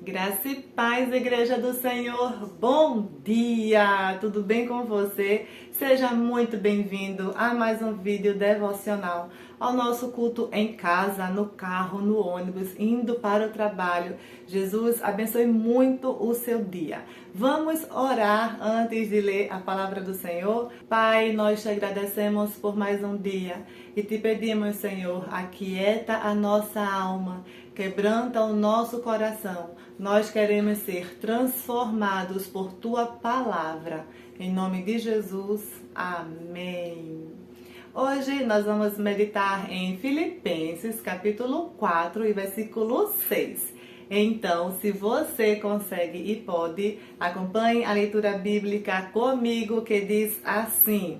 Graça e paz, Igreja do Senhor. Bom dia! Tudo bem com você? Seja muito bem-vindo a mais um vídeo devocional, ao nosso culto em casa, no carro, no ônibus, indo para o trabalho. Jesus abençoe muito o seu dia. Vamos orar antes de ler a palavra do Senhor? Pai, nós te agradecemos por mais um dia e te pedimos, Senhor, aquieta a nossa alma, quebranta o nosso coração. Nós queremos ser transformados por tua palavra. Em nome de Jesus, amém. Hoje nós vamos meditar em Filipenses, capítulo 4 e versículo 6. Então, se você consegue e pode, acompanhe a leitura bíblica comigo, que diz assim: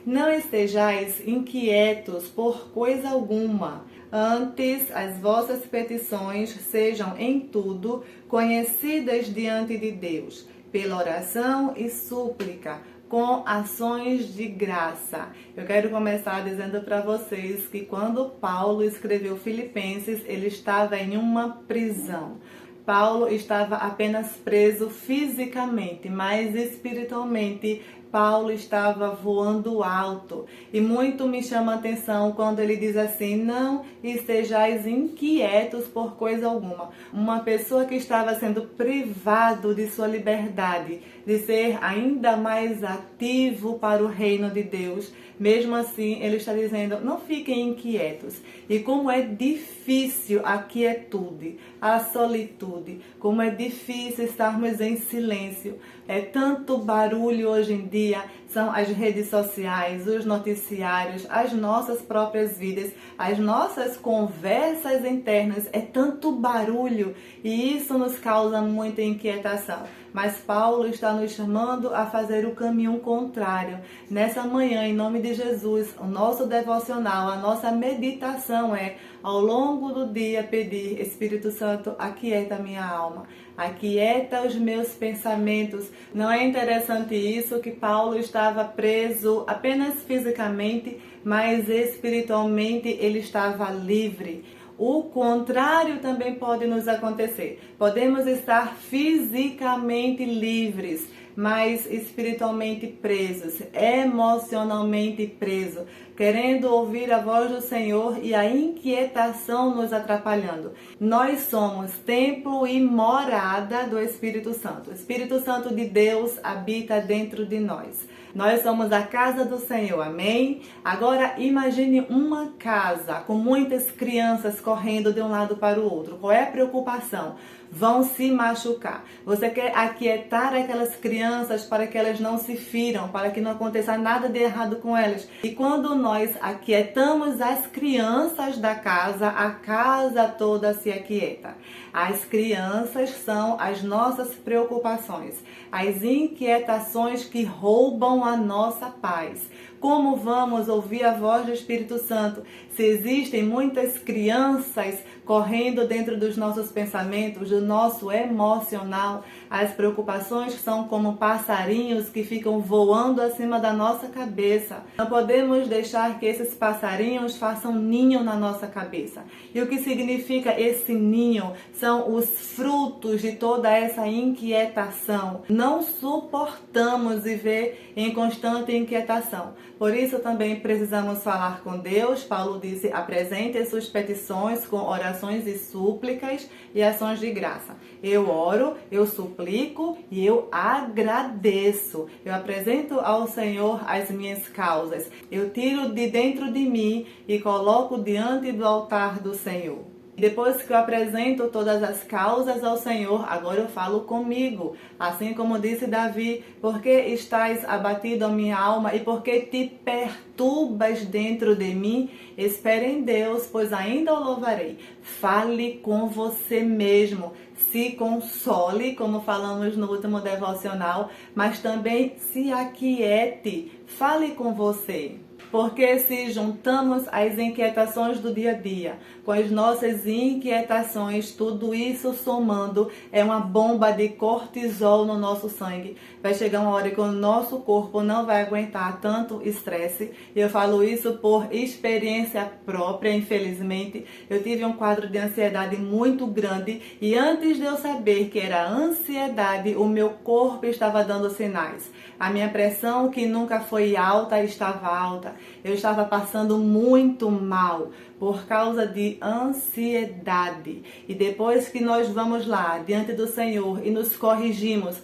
Não estejais inquietos por coisa alguma, antes as vossas petições sejam em tudo conhecidas diante de Deus, pela oração e súplica, com ações de graça. Eu quero começar dizendo para vocês que quando Paulo escreveu Filipenses, ele estava em uma prisão. Paulo estava apenas preso fisicamente, mas espiritualmente Paulo estava voando alto. E muito me chama a atenção quando ele diz assim: não estejais inquietos por coisa alguma. Uma pessoa que estava sendo privado de sua liberdade, de ser ainda mais ativo para o reino de Deus, mesmo assim ele está dizendo: não fiquem inquietos. E como é difícil a quietude, a solitude, como é difícil estarmos em silêncio. É tanto barulho hoje em dia, são as redes sociais, os noticiários, as nossas próprias vidas, as nossas conversas internas, é tanto barulho e isso nos causa muita inquietação. Mas Paulo está nos chamando a fazer o caminho contrário. Nessa manhã, em nome de Jesus, o nosso devocional, a nossa meditação é, ao longo do dia, pedir: Espírito Santo, aquieta minha alma, aquieta os meus pensamentos. Não é interessante isso, que Paulo estava preso apenas fisicamente, mas espiritualmente ele estava livre. O contrário também pode nos acontecer. Podemos estar fisicamente livres, mas espiritualmente presos, emocionalmente presos, querendo ouvir a voz do Senhor e a inquietação nos atrapalhando. Nós somos templo e morada do Espírito Santo. O Espírito Santo de Deus habita dentro de nós. Nós somos a casa do Senhor, amém? Agora imagine uma casa com muitas crianças correndo de um lado para o outro. Qual é a preocupação? Vão se machucar. Você quer aquietar aquelas crianças para que elas não se firam, para que não aconteça nada de errado com elas. E quando nós aquietamos as crianças da casa, a casa toda se aquieta. As crianças são as nossas preocupações, as inquietações que roubam a nossa paz. Como vamos ouvir a voz do Espírito Santo se existem muitas crianças correndo dentro dos nossos pensamentos, do nosso emocional? As preocupações são como passarinhos que ficam voando acima da nossa cabeça. Não podemos deixar que esses passarinhos façam ninho na nossa cabeça. E o que significa esse ninho? São os frutos de toda essa inquietação. Não suportamos viver em constante inquietação. Por isso também precisamos falar com Deus. Paulo disse: apresente as suas petições com orações e súplicas e ações de graça. Eu oro, eu suplico e eu agradeço. Eu apresento ao Senhor as minhas causas. Eu tiro de dentro de mim e coloco diante do altar do Senhor. Depois que eu apresento todas as causas ao Senhor, agora eu falo comigo. Assim como disse Davi: porque estás abatido a minha alma e porque te perturbas dentro de mim? Espere em Deus, pois ainda o louvarei. Fale com você mesmo. Se console, como falamos no último devocional, mas também se aquiete. Fale com você. Porque se juntamos as inquietações do dia a dia com as nossas inquietações, tudo isso somando é uma bomba de cortisol no nosso sangue. Vai chegar uma hora que o nosso corpo não vai aguentar tanto estresse. Eu falo isso por experiência própria, infelizmente. Eu tive um quadro de ansiedade muito grande e antes de eu saber que era ansiedade, o meu corpo estava dando sinais. A minha pressão, que nunca foi alta, estava alta. Eu estava passando muito mal por causa de ansiedade. E depois que nós vamos lá diante do Senhor e nos corrigimos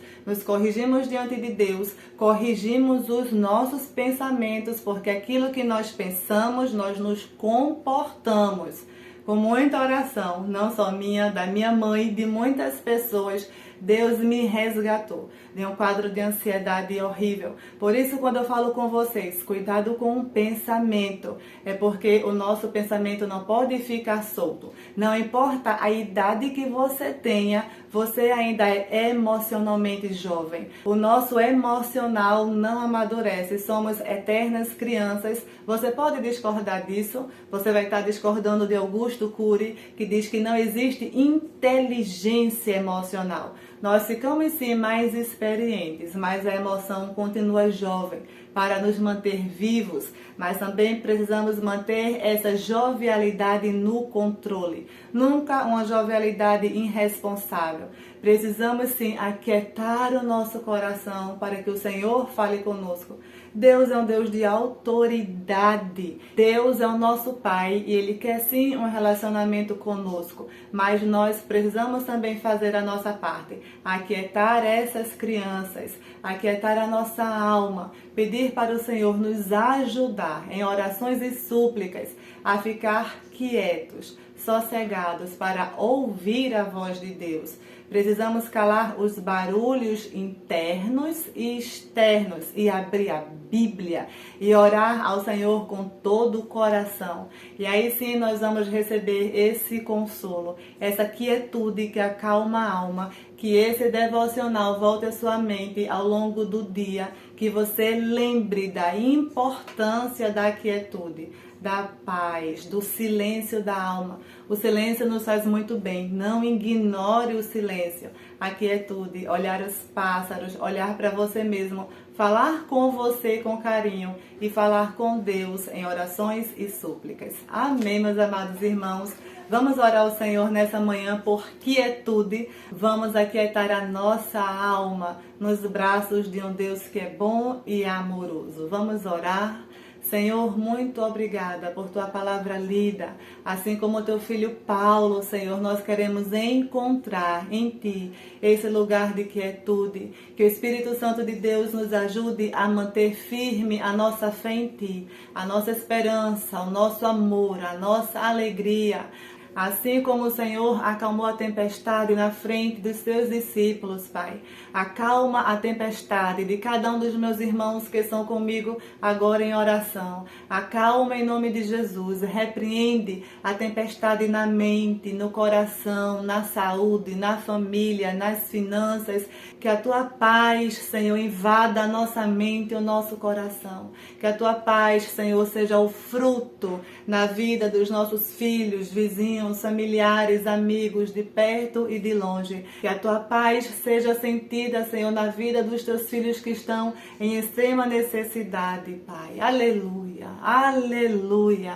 diante de Deus, corrigimos os nossos pensamentos, porque aquilo que nós pensamos, nós nos comportamos. Com muita oração, não só minha, da minha mãe, de muitas pessoas, Deus me resgatou de um quadro de ansiedade horrível. Por isso, quando eu falo com vocês, cuidado com o pensamento, é porque o nosso pensamento não pode ficar solto. Não importa a idade que você tenha, você ainda é emocionalmente jovem. O nosso emocional não amadurece, somos eternas crianças. Você pode discordar disso, você vai estar discordando de Augusto Cury, que diz que não existe inteligência emocional. Nós ficamos sim mais experientes, mas a emoção continua jovem para nos manter vivos, mas também precisamos manter essa jovialidade no controle. Nunca uma jovialidade irresponsável. Precisamos sim aquietar o nosso coração para que o Senhor fale conosco. Deus é um Deus de autoridade. Deus é o nosso Pai e Ele quer sim um relacionamento conosco. Mas nós precisamos também fazer a nossa parte. Aquietar essas crianças, aquietar a nossa alma, pedir para o Senhor nos ajudar em orações e súplicas a ficar quietos, sossegados para ouvir a voz de Deus. Precisamos calar os barulhos internos e externos e abrir a Bíblia e orar ao Senhor com todo o coração. E aí sim nós vamos receber esse consolo, essa quietude que acalma a alma, que esse devocional volte à sua mente ao longo do dia, que você lembre da importância da quietude, da paz, do silêncio da alma. O silêncio nos faz muito bem. Não ignore o silêncio, a quietude, olhar os pássaros, olhar para você mesmo, falar com você com carinho e falar com Deus em orações e súplicas. Amém, meus amados irmãos. Vamos orar ao Senhor nessa manhã por quietude. Vamos aquietar a nossa alma nos braços de um Deus que é bom e amoroso. Vamos orar. Senhor, muito obrigada por tua palavra lida. Assim como o teu filho Paulo, Senhor, nós queremos encontrar em ti esse lugar de quietude. Que o Espírito Santo de Deus nos ajude a manter firme a nossa fé em ti, a nossa esperança, o nosso amor, a nossa alegria. Assim como o Senhor acalmou a tempestade na frente dos seus discípulos, Pai. Acalma a tempestade de cada um dos meus irmãos que estão comigo agora em oração. Acalma em nome de Jesus. Repreende a tempestade na mente, no coração, na saúde, na família, nas finanças. Que a tua paz, Senhor, invada a nossa mente e o nosso coração. Que a tua paz, Senhor, seja o fruto na vida dos nossos filhos, vizinhos, familiares, amigos, de perto e de longe. Que a tua paz seja sentida, Senhor, na vida dos teus filhos que estão em extrema necessidade, Pai. Aleluia, aleluia.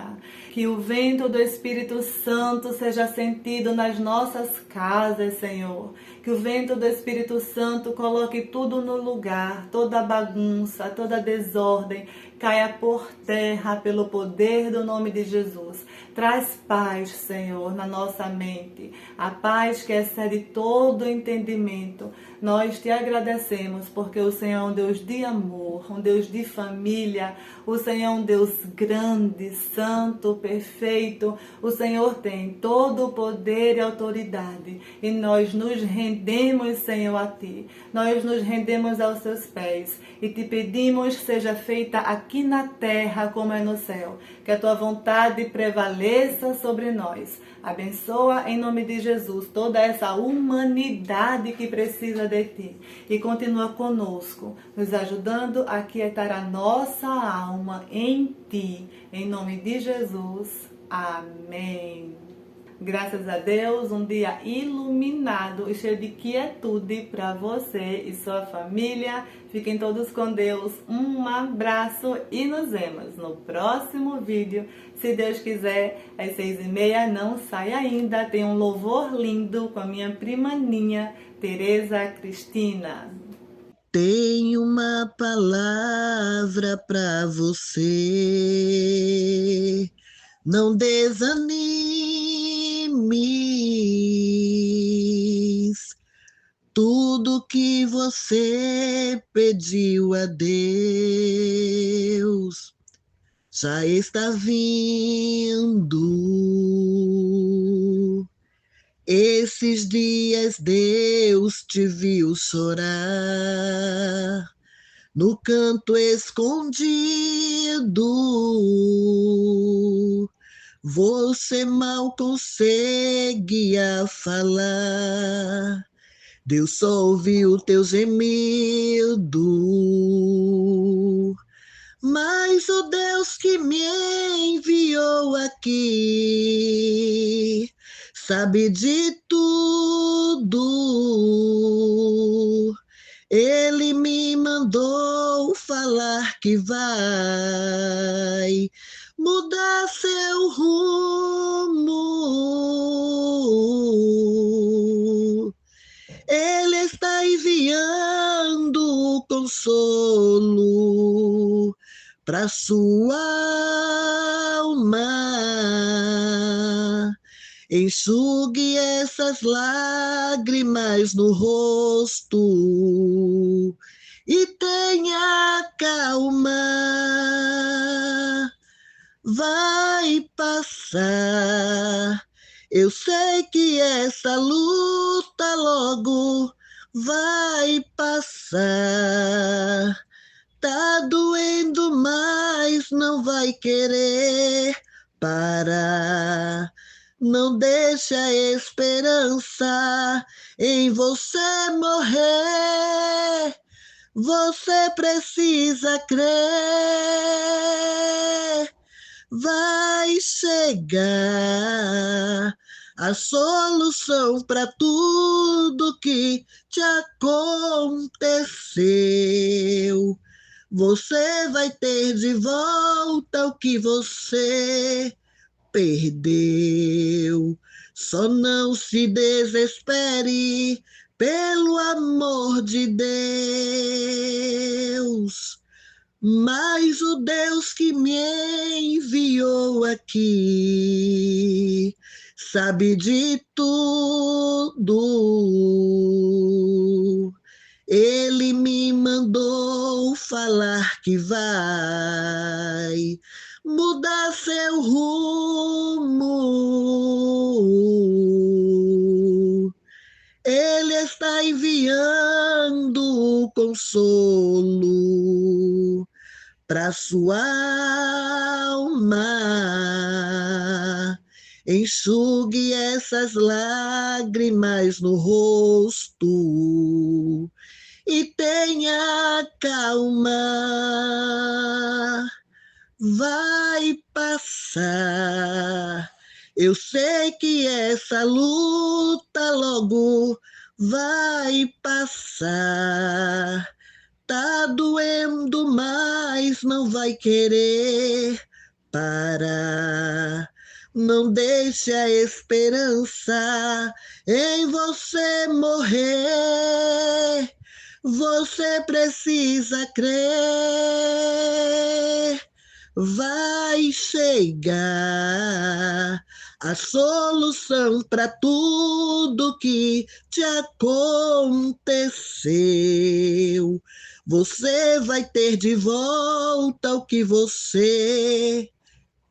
Que o vento do Espírito Santo seja sentido nas nossas casas, Senhor. Que o vento do Espírito Santo coloque tudo no lugar, toda bagunça, toda desordem, caia por terra pelo poder do nome de Jesus. Traz paz, Senhor, na nossa mente, a paz que excede todo entendimento. Nós te agradecemos porque o Senhor é um Deus de amor, um Deus de família. O Senhor é um Deus grande, santo, perfeito. O Senhor tem todo o poder e autoridade. E nós nos rendemos, Senhor, a Ti. Nós nos rendemos aos Teus pés. E te pedimos, seja feita a aqui na terra como é no céu. Que a tua vontade prevaleça sobre nós. Abençoa em nome de Jesus toda essa humanidade que precisa de ti. E continua conosco, nos ajudando a quietar a nossa alma em ti. Em nome de Jesus. Amém. Graças a Deus, um dia iluminado e cheio de quietude para você e sua família. Fiquem todos com Deus. Um abraço e nos vemos no próximo vídeo. Se Deus quiser, às 6h30, não sai ainda. Tem um louvor lindo com a minha prima Ninha, Tereza Cristina. Tenho uma palavra para você. Não desanimes. Tudo que você pediu a Deus já está vindo. Esses dias Deus te viu chorar no canto escondido. Você mal conseguia falar. Deus só ouviu teu gemido. Mas o Deus que me enviou aqui sabe de tudo. Ele me mandou falar que vai mudar seu rumo. Ele está enviando consolo para sua alma. Enxugue essas lágrimas no rosto e tenha calma. Vai passar. Eu sei que essa luta logo vai passar. Tá doendo, mas não vai querer parar. Não deixa a esperança em você morrer. Você precisa crer. Vai chegar a solução para tudo que te aconteceu. Você vai ter de volta o que você perdeu. Só não se desespere, pelo amor de Deus. Mas o Deus que me enviou aqui sabe de tudo. Ele me mandou falar que vai mudar seu rumo. Ele está enviando consolo para sua alma. Enxugue essas lágrimas no rosto e tenha calma. Vai passar. Eu sei que essa luta logo vai passar. Tá doendo, mas não vai querer parar. Não deixe a esperança em você morrer. Você precisa crer. Vai chegar a solução para tudo que te aconteceu. Você vai ter de volta o que você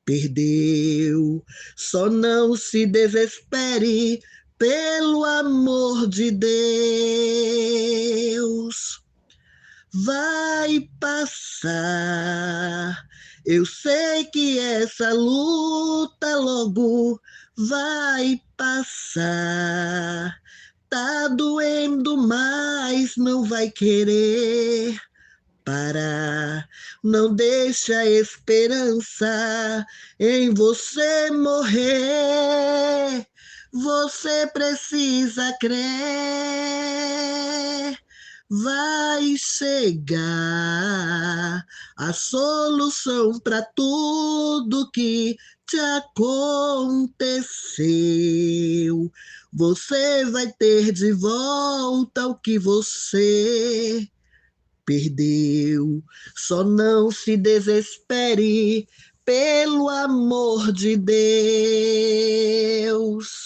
perdeu. Só não se desespere, pelo amor de Deus. vai passar. Eu sei que essa luta logo vai passar. Tá doendo, mas não vai querer parar. Não deixa a esperança em você morrer. Você precisa crer. Vai chegar a solução para tudo que te aconteceu. Você vai ter de volta o que você perdeu. Só não se desespere, pelo amor de Deus.